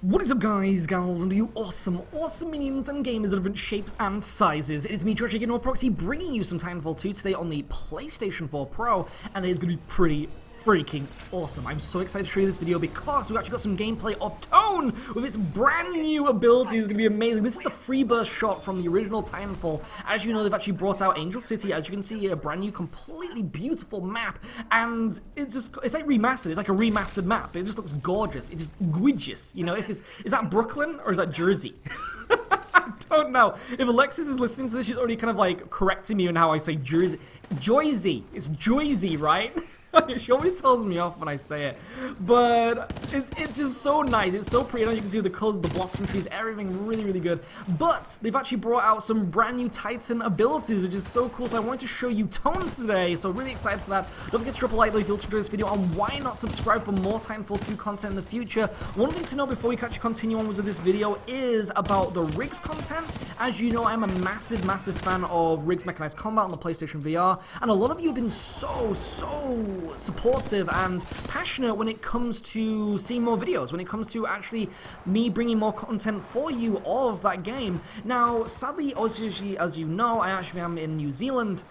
What is up, guys, gals, and you awesome minions and gamers of different shapes and sizes? It is me, George, again, Proxy, bringing you some Titanfall 2 today on the PlayStation 4 Pro, and it is going to be pretty freaking awesome. I'm so excited to show you this video because we've actually got some gameplay of Tone with its brand new ability. It's going to be amazing. This is the free burst shot from the original Titanfall. As you know, they've actually brought out Angel City. As you can see, a brand new, completely beautiful map, and it's like remastered. It's like a remastered map. It just looks gorgeous. It's just gorgeous. You know, is that Brooklyn or is that Jersey? I don't know. If Alexis is listening to this, she's already kind of like correcting me on how I say Jersey. Joyzy. It's Joyzy, right? She always tells me off when I say it, but it's just so nice. It's so pretty. And as you can see with the colors of the blossom trees, everything really good. But they've actually brought out some brand new Titan abilities, which is so cool. So I wanted to show you Tones today. So really excited for that. Don't forget to drop a like though if you enjoyed this video, and why not subscribe for more Titanfall 2 content in the future. One thing to know before we actually continue on with this video is about the rigs content. As you know, I'm a massive fan of rigs mechanized combat on the PlayStation VR, and a lot of you have been so supportive and passionate when it comes to seeing more videos, when it comes to actually me bringing more content for you of that game. Now, sadly, obviously, as you know, I actually am in New Zealand,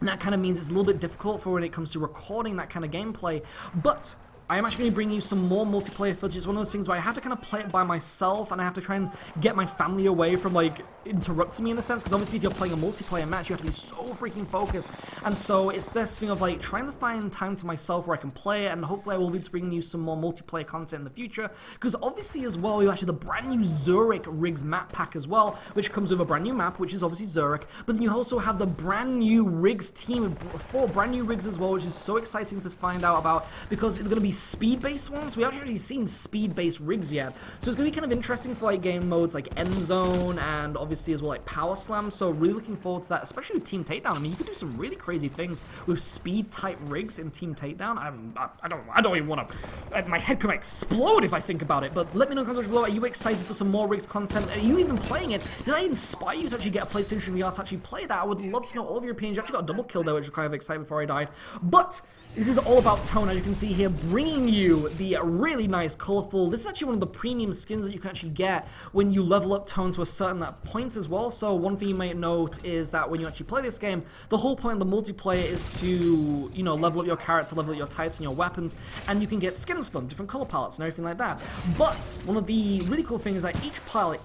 and that kind of means it's a little bit difficult for when it comes to recording that kind of gameplay, but I am actually going to bring you some more multiplayer footage. It's one of those things where I have to kind of play it by myself, and I have to try and get my family away from, like, interrupting me in a sense, because obviously if you're playing a multiplayer match, you have to be so freaking focused. And so it's this thing of, like, trying to find time to myself where I can play it, and hopefully I will be able to bring you some more multiplayer content in the future, because obviously as well, we have actually the brand new Zurich rigs map pack as well, which comes with a brand new map, which is obviously Zurich, but then you also have the brand new rigs team, 4 brand new rigs as well, which is so exciting to find out about, because it's going to be speed-based ones. We haven't actually seen speed-based rigs yet, so it's going to be kind of interesting for like game modes like End Zone and obviously as well like Power Slam. So really looking forward to that, especially with Team Takedown. I mean, you can do some really crazy things with speed-type rigs in Team Takedown. I don't even want to. My head could explode if I think about it. But let me know in the comments below. Are you excited for some more rigs content? Are you even playing it? Did I inspire you to actually get a PlayStation VR to actually play that? I would love to know all of your opinions. You actually got a double kill there, which was kind of exciting before I died. But this is all about Tone, as you can see here, bringing you the really nice, colorful. This is actually one of the premium skins that you can actually get when you level up Tone to a certain point as well. So one thing you might note is that when you actually play this game, the whole point of the multiplayer is to, you know, level up your character, level up your Titan, your weapons, and you can get skins from different color palettes and everything like that. But one of the really cool things is that each pilot,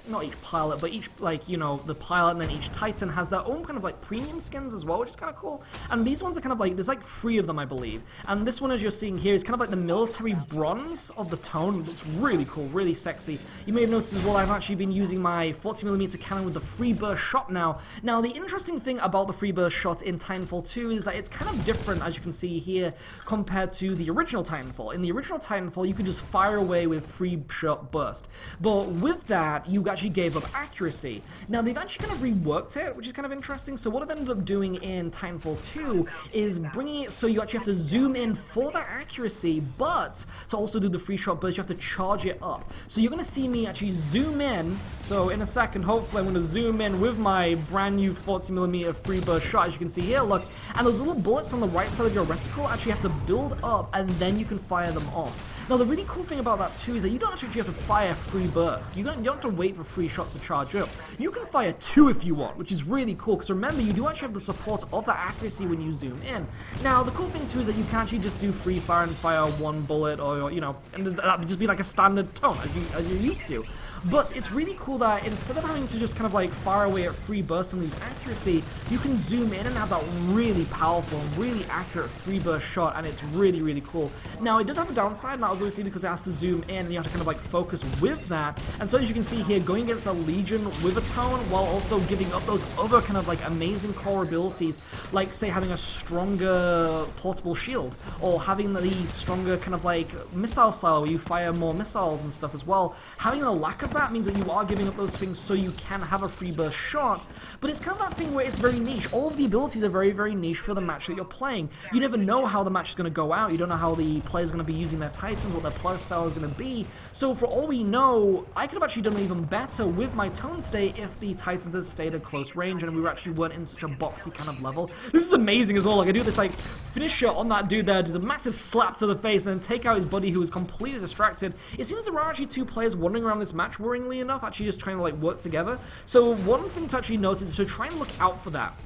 not each pilot, but each, like, you know, the pilot and then each Titan has their own kind of like premium skins as well, which is kind of cool. And these ones are kind of like, there's like 3 of them, I believe. And this one, as you're seeing here, is kind of like the military bronze of the Tone. It looks really cool, really sexy. You may have noticed as well, I've actually been using my 40mm cannon with the free burst shot now. Now, the interesting thing about the free burst shot in Titanfall 2 is that it's kind of different, as you can see here, compared to the original Titanfall. In the original Titanfall, you could just fire away with free shot burst. But with that, you actually gave up accuracy. Now, they've actually kind of reworked it, which is kind of interesting. So what I've ended up doing in Titanfall 2 is bringing it so you actually have to zoom in for that accuracy, but to also do the free shot burst, you have to charge it up. So you're going to see me actually zoom in. So in a second, hopefully, I'm going to zoom in with my brand new 40mm free burst shot, as you can see here, look. And those little bullets on the right side of your reticle actually have to build up, and then you can fire them off. Now, the really cool thing about that too is that you don't actually have to fire free burst. You don't have to wait for free shots to charge up. You can fire 2 if you want, which is really cool, because remember, you do actually have the support of that accuracy when you zoom in. Now, the cool thing too is that you can actually just do free fire and fire 1 bullet, or, you know, and that would just be like a standard Tone as you're used to. But it's really cool that instead of having to just kind of like fire away at free burst and lose accuracy, you can zoom in and have that really powerful and really accurate free burst shot, and it's really cool. Now, it does have a downside, and that was obviously because it has to zoom in and you have to kind of like focus with that. And so as you can see here, going against a Legion with a Tone while also giving up those other kind of like amazing core abilities, like say having a stronger portable shield, or having the stronger kind of like missile style where you fire more missiles and stuff as well. Having a lack of that means that you are giving up those things so you can have a free burst shot, but it's kind of that thing where it's very niche. All of the abilities are very niche for the match that you're playing. You never know how the match is going to go out. You don't know how the player's going to be using their Titans. Titans, what their playstyle is going to be. So for all we know, I could have actually done even better with my tone today if the Titans had stayed at close range and we actually weren't in such a boxy kind of level. This is amazing as well. Like, I do this like finisher on that dude there, just a massive slap to the face, and then take out his buddy who is completely distracted. It seems there are actually two players wandering around this match, worryingly enough, actually just trying to like work together. So one thing to actually notice is to try and look out for that.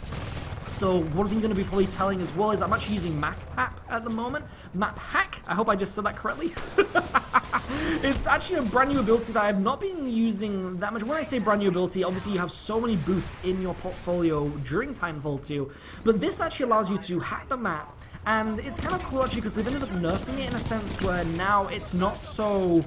So one thing you're going to be probably telling as well is I'm actually using Map Hack at the moment. Map Hack, I hope I just said that correctly. It's actually a brand new ability that I've not been using that much. When I say brand new ability, obviously you have so many boosts in your portfolio during Titanfall 2, but this actually allows you to hack the map, and it's kind of cool actually because they've ended up nerfing it in a sense where now it's not so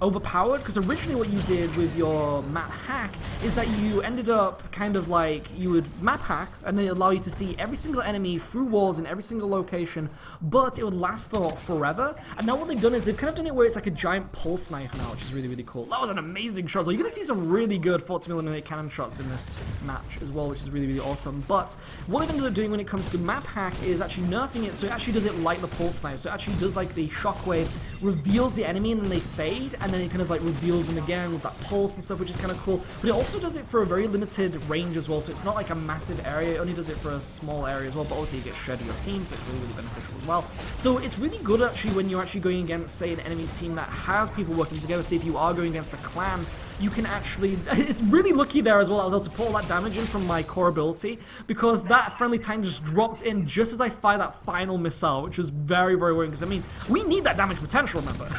overpowered, because originally what you did with your map hack is that you ended up kind of like, you would map hack and then it would allow you to see every single enemy through walls in every single location, but it would last for forever. And now what they've done is they've kind of done it where it's like a giant pulse knife now, which is really, really cool. That was an amazing shot. So you're going to see some really good 40mm cannon shots in this match as well, which is really, really awesome. But what they've ended up doing when it comes to map hack is actually nerfing it, so it actually does it like the pulse knife. So it actually does like the shockwave, reveals the enemy and then they fade, and then it kind of like reveals them again with that pulse and stuff, which is kind of cool. But it also does it for a very limited range as well, so it's not like a massive area, it only does it for a small area as well, but also you get shared with your team, so it's really, really beneficial as well. So it's really good actually when you're actually going against, say, an enemy team that has people working together. Say if you are going against a clan, you can actually, it's really lucky there as well, I was able to put all that damage in from my core ability, because that friendly Titan just dropped in just as I fired that final missile, which was very, very worrying, because I mean, we need that damage potential, remember.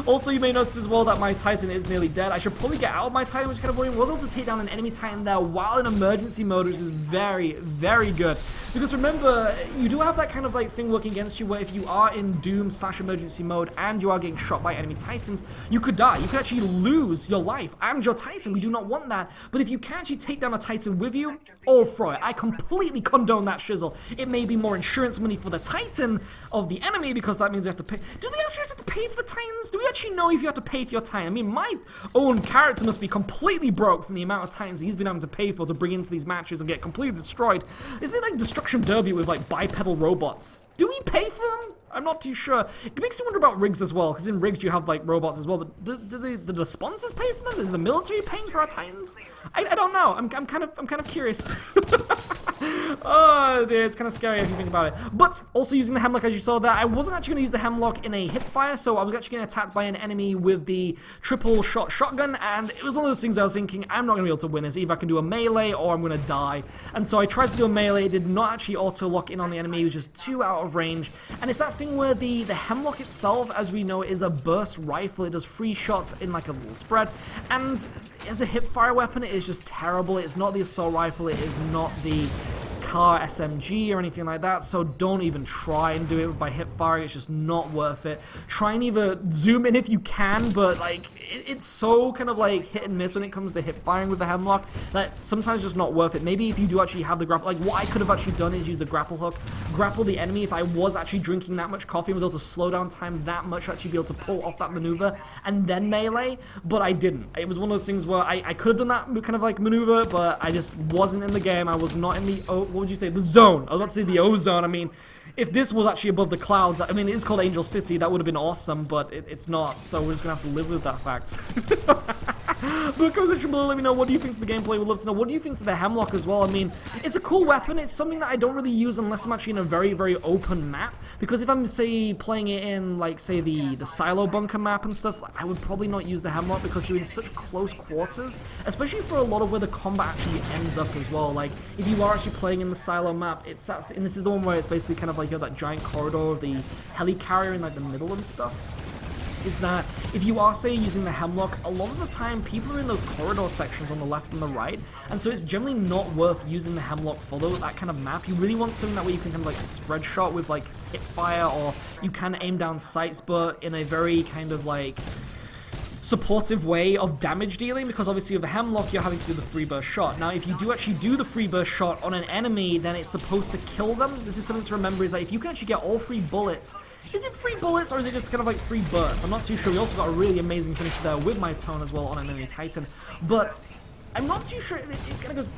Also, you may notice as well that my Titan is nearly dead. I should probably get out of my Titan, which is kind of worrying. I was able to take down an enemy Titan there while in emergency mode, which is very, very good. Because remember, you do have that kind of like thing working against you where if you are in Doom/emergency mode and you are getting shot by enemy Titans, you could die. You could actually lose your life and your Titan. We do not want that. But if you can actually take down a Titan with you, all for it. I completely condone that shizzle. It may be more insurance money for the Titan of the enemy, because that means you have to pay. Do they actually have to pay for the Titans? Do we actually know if you have to pay for your Titan? I mean, my own character must be completely broke from the amount of Titans he's been having to pay for to bring into these matches and get completely destroyed. It's been like Destruction Derby with like bipedal robots. Do we pay for them? I'm not too sure. It makes me wonder about rigs as well, because in rigs you have like robots as well, but do the sponsors pay for them? Is the military paying for our Titans? I don't know. I'm kind of curious. Oh dear, it's kind of scary if you think about it. But also using the Hemlock, as you saw there, I wasn't actually going to use the Hemlock in a hip fire, so I was actually getting attacked by an enemy with the triple shot shotgun, and it was one of those things I was thinking, I'm not going to be able to win this. Either I can do a melee or I'm going to die. And so I tried to do a melee. It did not actually auto lock in on the enemy. It was just too out of range. And it's that thing where the Hemlock itself, as we know, is a burst rifle. It does 3 shots in like a little spread, and as a hip fire weapon, it is just terrible. It's not the assault rifle. It is not the car SMG or anything like that, so don't even try and do it by hip fire. It's just not worth it. Try and either zoom in if you can, but like it's so kind of like hit and miss when it comes to hip firing with the Hemlock that sometimes just not worth it. Maybe if you do actually have the grapple, like what I could have actually done is use the grapple hook, grapple the enemy. If I was actually drinking that much coffee, I was able to slow down time that much to actually be able to pull off that maneuver and then melee, but I didn't. It was one of those things where I could have done that kind of like maneuver, but I just wasn't in the game. I was not in the, what would you say, the zone. I was about to say the ozone. I mean, if this was actually above the clouds, I mean, it is called Angel City, that would have been awesome, but it's not, so we're just gonna have to live with that fact. But comment section below, let me know, what do you think to the gameplay? We'd love to know, what do you think to the Hemlock as well? I mean, it's a cool weapon. It's something that I don't really use unless I'm actually in a very, very open map, because if I'm, say, playing it in, like, say, the silo bunker map and stuff, I would probably not use the Hemlock because you're in such close quarters, especially for a lot of where the combat actually ends up as well. Like, if you are actually playing in the silo map, it's that, and this is the one where it's basically kind of like you have that giant corridor of the helicarrier in, like, the middle and stuff. Is that if you are, say, using the Hemlock, a lot of the time people are in those corridor sections on the left and the right, and so it's generally not worth using the Hemlock for that kind of map. You really want something that way you can kind of like spread shot with like hip fire, or you can aim down sights, but in a very kind of like supportive way of damage dealing, because obviously with the Hemlock you're having to do the free burst shot. Now if you do actually do the free burst shot on an enemy, then it's supposed to kill them. This is something to remember, is that if you can actually get all 3 bullets, is it 3 bullets or is it just kind of like 3 bursts? I'm not too sure. We also got a really amazing finish there with my tone as well on an enemy Titan, but I'm not too sure. It kind of goes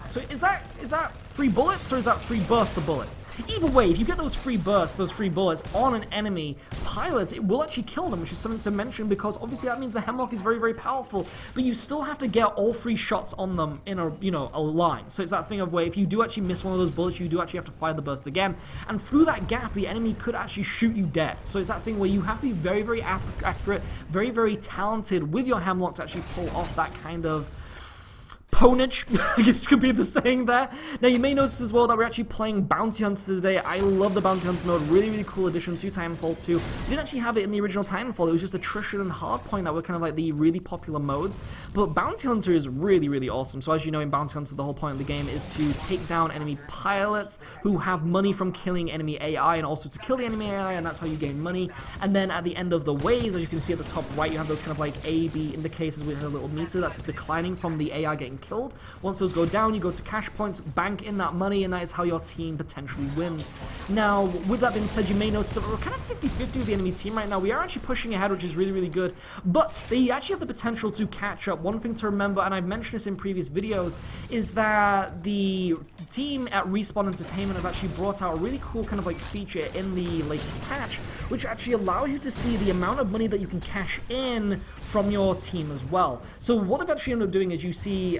So is that free bullets or is that free bursts of bullets? Either way, if you get those free bursts, those free bullets on an enemy pilot, it will actually kill them, which is something to mention because obviously that means the Hemlock is very, very powerful, but you still have to get all 3 shots on them in a, you know, a line. So it's that thing of where if you do actually miss one of those bullets, you do actually have to fire the burst again, and through that gap, the enemy could actually shoot you dead. So it's that thing where you have to be very, very accurate, very, very talented with your Hemlock to actually pull off that kind of ponage, I guess could be the saying there. Now you may notice as well that we're actually playing Bounty Hunter today. I love the Bounty Hunter mode, really, really cool addition to Titanfall 2. We didn't actually have it in the original Titanfall, it was just Attrition and Hardpoint that were kind of like the really popular modes. But Bounty Hunter is really, really awesome. So as you know, in Bounty Hunter, the whole point of the game is to take down enemy pilots who have money from killing enemy AI, and also to kill the enemy AI, and that's how you gain money. And then at the end of the waves, as you can see at the top right, you have those kind of like A, B indicators with a little meter that's declining from the AI getting killed. Once those go down, you go to cash points, bank in that money, and that is how your team potentially wins. Now, with that being said, you may notice that we're kind of 50-50 with the enemy team right now. We are actually pushing ahead, which is really, really good, but they actually have the potential to catch up. One thing to remember, and I've mentioned this in previous videos, is that the team at Respawn Entertainment have actually brought out a really cool kind of like feature in the latest patch, which actually allows you to see the amount of money that you can cash in from your team as well. So what they've actually ended up doing is you see,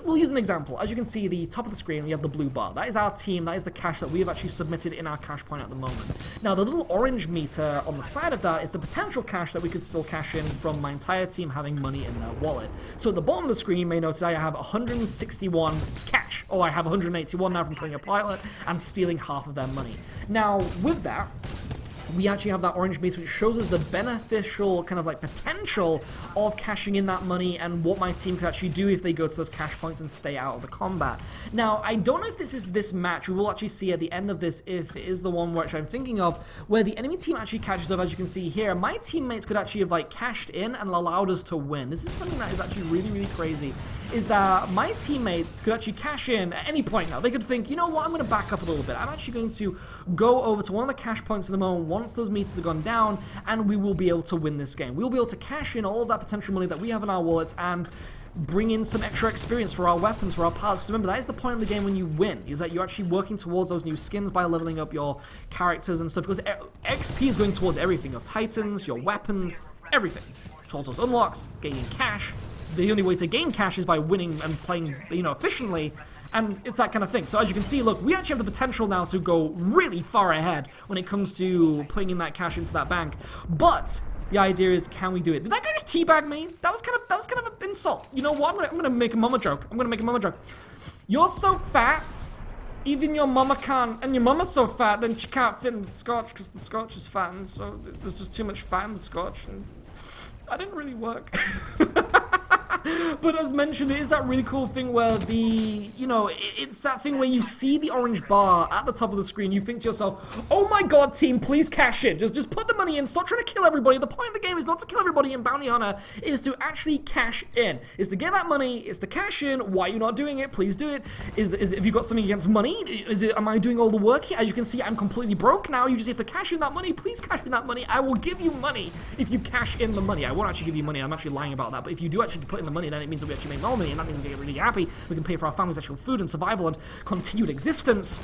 we'll use an example. As you can see, the top of the screen, we have the blue bar. That is our team, that is the cash that we have actually submitted in our cash point at the moment. Now the little orange meter on the side of that is the potential cash that we could still cash in from my entire team having money in their wallet. So at the bottom of the screen, you may notice I have 161 cash, or I have 181 now from killing a pilot and stealing half of their money. Now with that, we actually have that orange meter which shows us the beneficial kind of like potential of cashing in that money and what my team could actually do if they go to those cash points and stay out of the combat. Now, I don't know if this is this match. We will actually see at the end of this if it is the one which I'm thinking of, where the enemy team actually catches up. As you can see here, my teammates could actually have like cashed in and allowed us to win. This is something that is actually really, really crazy, is that my teammates could actually cash in at any point now. They could think, you know what, I'm going to back up a little bit. I'm actually going to go over to one of the cash points in the moment once those meters have gone down, and we will be able to win this game. We'll be able to cash in all of that potential money that we have in our wallets and bring in some extra experience for our weapons, for our pilots. Because remember, that is the point of the game when you win, is that you're actually working towards those new skins by leveling up your characters and stuff. Because XP is going towards everything, your titans, your weapons, everything. Towards those unlocks, gaining cash. The only way to gain cash is by winning and playing, you know, efficiently. And it's that kind of thing. So as you can see, look, we actually have the potential now to go really far ahead when it comes to putting in that cash into that bank. But the idea is, can we do it? Did that guy just teabag me? That was kind of an insult. You know what? I'm gonna make a mama joke. You're so fat, even your mama can't. And your mama's so fat, then she can't fit in the scotch because the scotch is fat, and so there's just too much fat in the scotch. And that didn't really work. But as mentioned, it is that really cool thing where it's that thing where you see the orange bar at the top of the screen, you think to yourself, oh my god, team, please cash in. Just put the money in, stop trying to kill everybody. The point of the game is not to kill everybody in Bounty Hunter, it is to actually cash in. Is to get that money, it's to cash in. Why are you not doing it? Please do it. Have you got something against money? Am I doing all the work here? As you can see, I'm completely broke now. You just have to cash in that money. Please cash in that money. I will give you money if you cash in the money. I won't actually give you money. I'm actually lying about that. But if you do actually put in the money, then it means that we actually make more money, and that means we get really happy. We can pay for our family's actual food and survival and continued existence.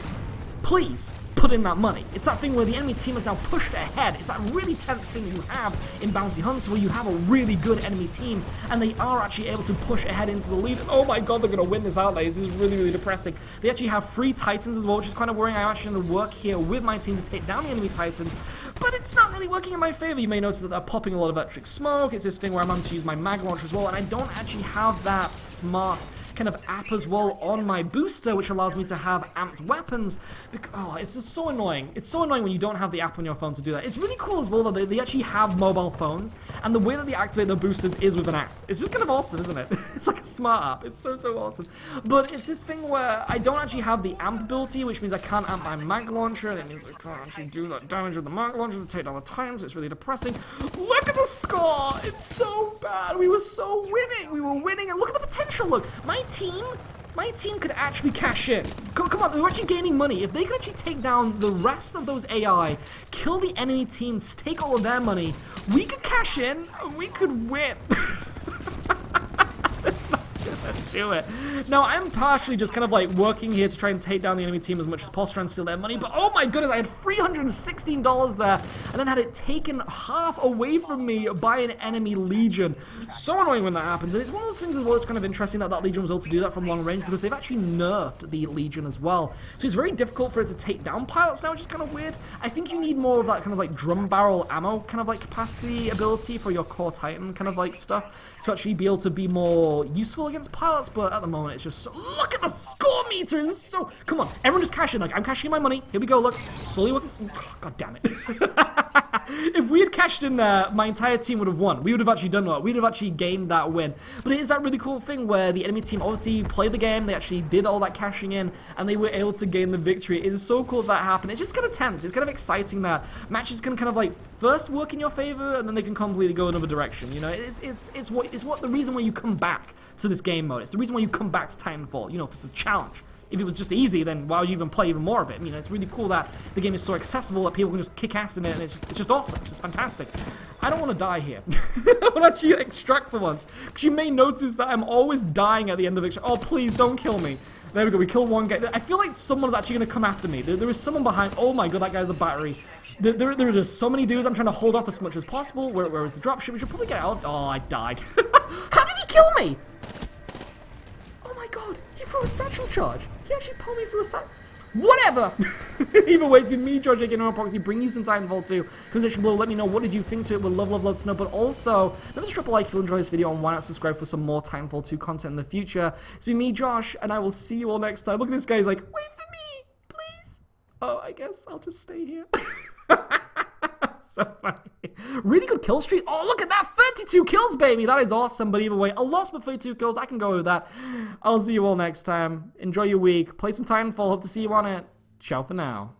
Please put in that money. It's that thing where the enemy team is now pushed ahead. It's that really tense thing that you have in Bounty Hunter where you have a really good enemy team and they are actually able to push ahead into the lead. Oh my god, they're going to win this, aren't they? This is really, really depressing. They actually have 3 Titans as well, which is kind of worrying. I'm actually going to work here with my team to take down the enemy Titans, but it's not really working in my favor. You may notice that they're popping a lot of electric smoke. It's this thing where I'm having to use my mag launcher as well, and I don't actually have that smart kind of app as well on my booster, which allows me to have amped weapons. Oh, it's just so annoying. It's so annoying when you don't have the app on your phone to do that. It's really cool as well that they actually have mobile phones, and the way that they activate their boosters is with an app. It's just kind of awesome, isn't it? It's like a smart app. It's so awesome. But it's this thing where I don't actually have the amp ability, which means I can't amp my mag launcher. That means I can't actually do that damage with the mag launcher to take down the Titans. It's really depressing. Look at the score! It's so bad. We were so winning. We were winning, and look at the potential. Look, my team could actually cash in. Come on, we're actually gaining money. If they could actually take down the rest of those AI, kill the enemy teams, take all of their money, we could cash in, and we could win. do it. Now, I'm partially just kind of like working here to try and take down the enemy team as much as possible, trying to steal their money, but oh my goodness, I had $316 there, and then had it taken half away from me by an enemy Legion. So annoying when that happens, and it's one of those things as well, it's kind of interesting that that Legion was able to do that from long range, because they've actually nerfed the Legion as well. So it's very difficult for it to take down pilots now, which is kind of weird. I think you need more of that kind of like drum barrel ammo kind of like capacity ability for your core Titan kind of like stuff to actually be able to be more useful against pilots, but at the moment it's just so, look at the score meter, it's so, come on, everyone just cash in, like I'm cashing in my money, here we go, look, slowly working, oh, god damn it. If we had cashed in there, my entire team would have won. We would have actually done that. We'd have actually gained that win. But it is that really cool thing where the enemy team obviously played the game, they actually did all that cashing in, and they were able to gain the victory. It is so cool that happened. It's just kind of tense. It's kind of exciting that matches can kind of like first work in your favor, and then they can completely go another direction. You know, it's what the reason why you come back to this game mode. It's the reason why you come back to Titanfall. You know, it's a challenge. If it was just easy, then why would you even play even more of it? You know, it's really cool that the game is so accessible that people can just kick ass in it, and it's just awesome. It's just fantastic. I don't want to die here. I want to actually extract for once, because you may notice that I'm always dying at the end of extract. Oh, please, don't kill me. There we go, we killed one guy. I feel like someone's actually going to come after me. There is someone behind. Oh my god, that guy's a battery. There are just so many dudes. I'm trying to hold off as much as possible. Where is the dropship? We should probably get out. Oh, I died. How did he kill me? Oh my god, he threw a satchel charge. He actually pulled me through a satchel. Whatever! Either way, it's been me, George, again on Proxy, bring you some Titanfall 2. Cuztomizations below, let me know what did you think to it. We'd love to know. But also, let us drop a like if you enjoyed this video, and why not subscribe for some more Titanfall 2 content in the future. It's been me, Josh, and I will see you all next time. Look at this guy, he's like, wait for me, please. Oh, I guess I'll just stay here. So funny. Really good kill streak. Oh, look at that. 32 kills, baby. That is awesome. But either way, a loss but 32 kills. I can go with that. I'll see you all next time. Enjoy your week. Play some Titanfall. Hope to see you on it. Ciao for now.